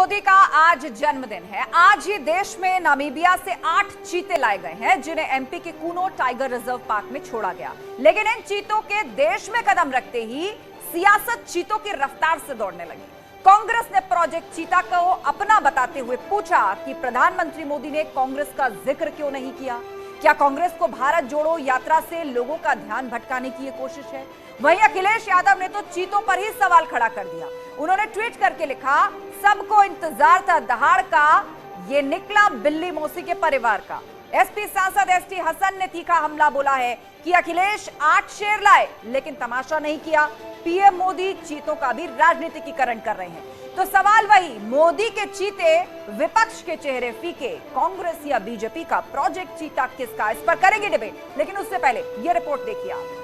मोदी का आज जन्मदिन है। आज ही देश में नामीबिया से 8 चीते लाए गए हैं, जिन्हें एमपी के कूनो टाइगर रिजर्व पार्क में छोड़ा गया। लेकिन इन चीतों के देश में कदम रखते ही सियासत चीतों की रफ्तार से दौड़ने लगी। कांग्रेस ने प्रोजेक्ट चीता को अपना बताते हुए पूछा कि प्रधानमंत्री मोदी ने कांग्रेस का जिक्र क्यों नहीं किया। क्या कांग्रेस को भारत जोड़ो यात्रा से लोगों का ध्यान भटकाने की यह कोशिश है? वहीं अखिलेश यादव ने तो चीतों पर ही सवाल खड़ा कर दिया। उन्होंने ट्वीट करके लिखा, सबको इंतजार था दहाड़ का, ये निकला बिल्ली मौसी के परिवार का। एसपी सांसद एसटी हसन ने तीखा हमला बोला है कि अखिलेश 8 शेर लाए लेकिन तमाशा नहीं किया। पीएम मोदी चीतों का भी राजनीतिकीकरण कर रहे हैं। तो सवाल वही, मोदी के चीते, विपक्ष के चेहरे फीके, कांग्रेस या बीजेपी का प्रोजेक्ट चीता किसका? इस पर करेंगे डिबेट, लेकिन उससे पहले यह रिपोर्ट देखिए आप।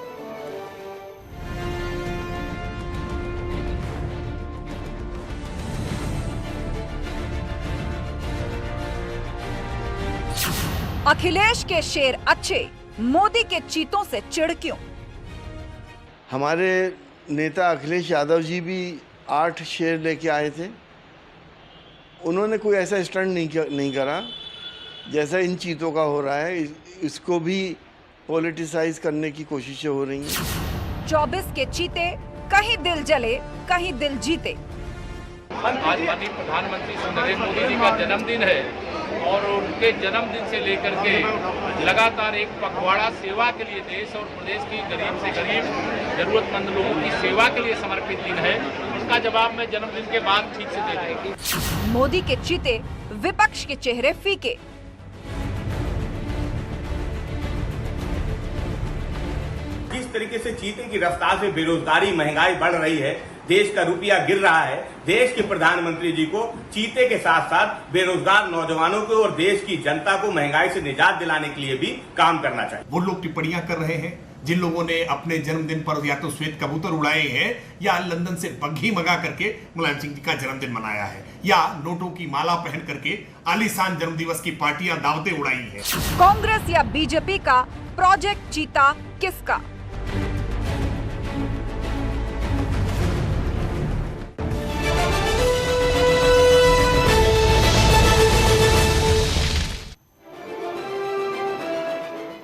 अखिलेश के शेर अच्छे, मोदी के चीतों से चिढ़ क्यों? हमारे नेता अखिलेश यादव जी भी 8 शेर लेके आए थे। उन्होंने कोई ऐसा स्टंट नहीं करा जैसा इन चीतों का हो रहा है। इसको भी पॉलिटिसाइज करने की कोशिशें हो रही हैं। 24 के चीते, कहीं दिल जले कहीं दिल जीते। आज माननीय प्रधानमंत्री श्री नरेंद्र मोदी जी का जन्मदिन है और उनके जन्मदिन से लेकर के लगातार एक पखवाड़ा सेवा के लिए देश और प्रदेश की गरीब से गरीब जरूरतमंद लोगों की सेवा के लिए समर्पित दिन है। उसका जवाब मैं जन्मदिन के बाद ठीक से दे दूंगी। मोदी के चीते, विपक्ष के चेहरे फीके। जिस तरीके से चीते की रफ्तार से बेरोजगारी, महंगाई बढ़ रही है, देश का रुपया गिर रहा है, देश के प्रधानमंत्री जी को चीते के साथ साथ बेरोजगार नौजवानों को और देश की जनता को महंगाई से निजात दिलाने के लिए भी काम करना चाहिए। वो लोग टिप्पणियां कर रहे हैं जिन लोगों ने अपने जन्मदिन पर या तो श्वेत कबूतर उड़ाए हैं या लंदन से बग्घी मंगा करके मुलायम सिंह जी का जन्मदिन मनाया है या नोटों की माला पहन करके आलीशान जन्मदिवस की पार्टियां दावतें उड़ाई हैं। कांग्रेस या बीजेपी का प्रोजेक्ट चीता किसका?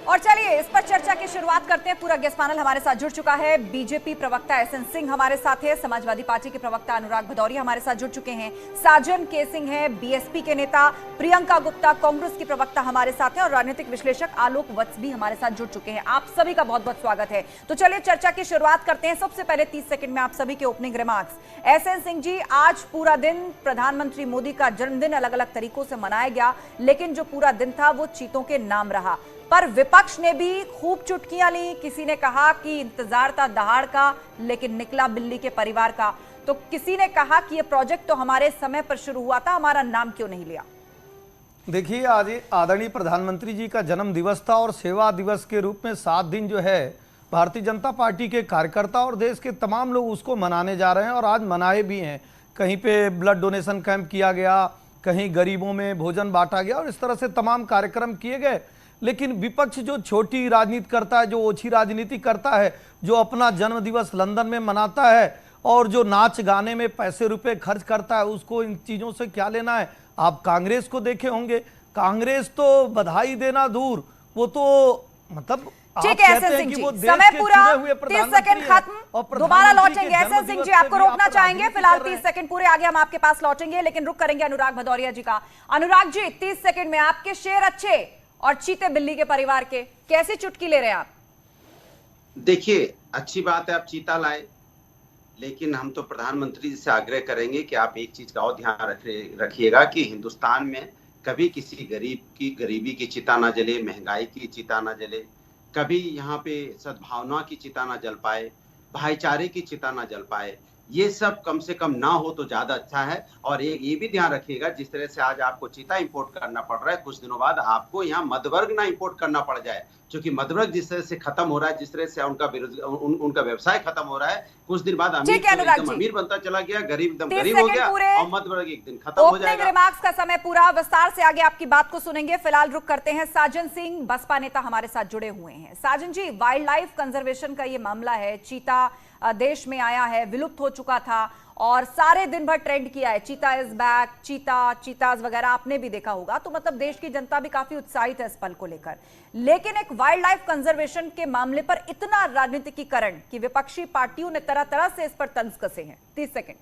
और चलिए इस पर चर्चा की शुरुआत करते हैं। पूरा गेस्ट पैनल हमारे साथ जुड़ चुका है। बीजेपी प्रवक्ता एसएन सिंह हमारे साथ है, समाजवादी पार्टी के प्रवक्ता अनुराग भदौरिया हमारे साथ जुड़ चुके हैं, साजन के सिंह है बीएसपी के नेता, प्रियंका गुप्ता कांग्रेस की प्रवक्ता हमारे साथ हैं और राजनीतिक विश्लेषक आलोक वत्स भी हमारे साथ जुड़ चुके हैं। आप सभी का बहुत बहुत स्वागत है। तो चलिए चर्चा की शुरुआत करते हैं। सबसे पहले 30 सेकंड में आप सभी के opening remarks. SN Singh ji, आज पूरा दिन प्रधानमंत्री मोदी का जन्मदिन अलग अलग तरीकों से मनाया गया, लेकिन जो पूरा दिन था वो चीतों के नाम रहा। पर विपक्ष ने भी खूब चुटकियां ली। किसी ने कहा कि इंतजार था दहाड़ का लेकिन निकला बिल्ली के परिवार का। तो किसी ने कहा कि ये प्रोजेक्ट तो हमारे समय पर शुरू हुआ था, हमारा नाम क्यों नहीं लिया? देखिए, आज आदरणीय प्रधानमंत्री जी का जन्म दिवस था और सेवा दिवस के रूप में 7 दिन जो है भारतीय जनता पार्टी के कार्यकर्ता और देश के तमाम लोग उसको मनाने जा रहे हैं और आज मनाए भी हैं। कहीं पे ब्लड डोनेशन कैंप किया गया, कहीं गरीबों में भोजन बांटा गया और इस तरह से तमाम कार्यक्रम किए गए। लेकिन विपक्ष जो छोटी राजनीति करता है, जो ओछी राजनीति करता है, जो अपना जन्म दिवस लंदन में मनाता है और जो नाच गाने में पैसे रुपए खर्च करता है, उसको इन चीज़ों से क्या लेना है? आप कांग्रेस को देखे होंगे, कांग्रेस तो बधाई देना दूर, वो तो मतलब ठीक है एसएन सिंह जी, समय पूरा, 30 सेकंड खत्म, दोबारा लौटेंगे। एसएन सिंह जी, आपको रोकना चाहेंगे फिलहाल, 30 सेकंड पूरे, आगे हम आपके पास लौटेंगे, लेकिन रुक करेंगे अनुराग भदौरिया जी का। अनुराग जी, 30 सेकंड में आपके शेर अच्छे और चीते बिल्ली के परिवार के, कैसी चुटकी ले रहे हैं आप? देखिए, अच्छी बात है आप चीता लाए, लेकिन हम तो प्रधानमंत्री जी से आग्रह करेंगे कि आप एक चीज का और ध्यान रखिएगा कि हिंदुस्तान में कभी किसी गरीब की गरीबी की चिता ना जले, महंगाई की चिता ना जले, कभी यहाँ पे सद्भावना की चिता ना जल पाए, भाईचारे की चिता ना जल पाए। ये सब कम से कम ना हो तो ज्यादा अच्छा है। और ये भी ध्यान रखिएगा, जिस तरह से आज आपको चीता इंपोर्ट करना पड़ रहा है, कुछ दिनों बाद आपको यहाँ मध्यवर्ग ना इंपोर्ट करना पड़ जाए, क्योंकि मध्यवर्ग जिस तरह से खत्म हो रहा है, जिस तरह से उनका व्यवसाय खत्म हो रहा है, कुछ दिन बाद अमीर तो एकदम अमीर बनता चला गया, गरीब एकदम गरीब हो गया और मध्यवर्ग एक दिन खत्म हो जाएगा। रिमार्क्स का समय पूरा, विस्तार से आगे आपकी बात को सुनेंगे। फिलहाल रुक करते हैं, साजन सिंह बसपा नेता हमारे साथ जुड़े हुए हैं। साजन जी, वाइल्ड लाइफ कंजर्वेशन का ये मामला है, चीता देश में आया है, विलुप्त हो चुका था और सारे दिन भर ट्रेंड किया है, चीता इज बैक, चीताज वगैरह आपने भी देखा होगा। तो मतलब देश की जनता भी काफी उत्साहित है इस पल को लेकर। लेकिन एक वाइल्ड लाइफ कंजर्वेशन के मामले पर इतना राजनीतिकीकरण कि विपक्षी पार्टियों ने तरह तरह से इस पर तंज कसे हैं। 30 सेकंड।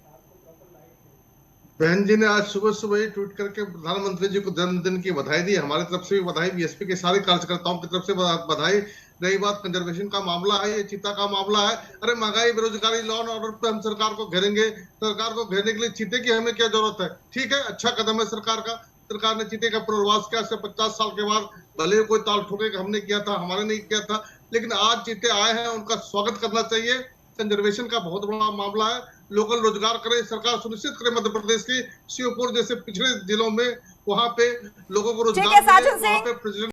बहन जी ने आज सुबह सुबह ही ट्वीट करके प्रधानमंत्री जी को जन्मदिन की बधाई दी। हमारी तरफ से भी बधाई, बीएसपी के सारे कार्यकर्ताओं की तरफ से बधाई। रही बात कंजर्वेशन का मामला है, ये चीता का मामला है। अरे महंगाई, बेरोजगारी, लॉ एंड ऑर्डर पे हम सरकार को घेरेंगे। सरकार को घेरने के लिए चीते की हमें क्या जरूरत है? ठीक है, अच्छा कदम है सरकार का। सरकार ने चीते का पुनर्वास किया 50 साल के बाद। भले कोई ताल ठोके कि हमने किया था, हमारे नहीं किया था, लेकिन आज चीते आए हैं, उनका स्वागत करना चाहिए। कंजर्वेशन का बहुत बड़ा मामला है। लोकल रोजगार करे, सरकार सुनिश्चित करे मध्य प्रदेश के श्योपुर जैसे पिछड़े जिलों में, वहां पे लोगों को रोजगार मिले, वहां पे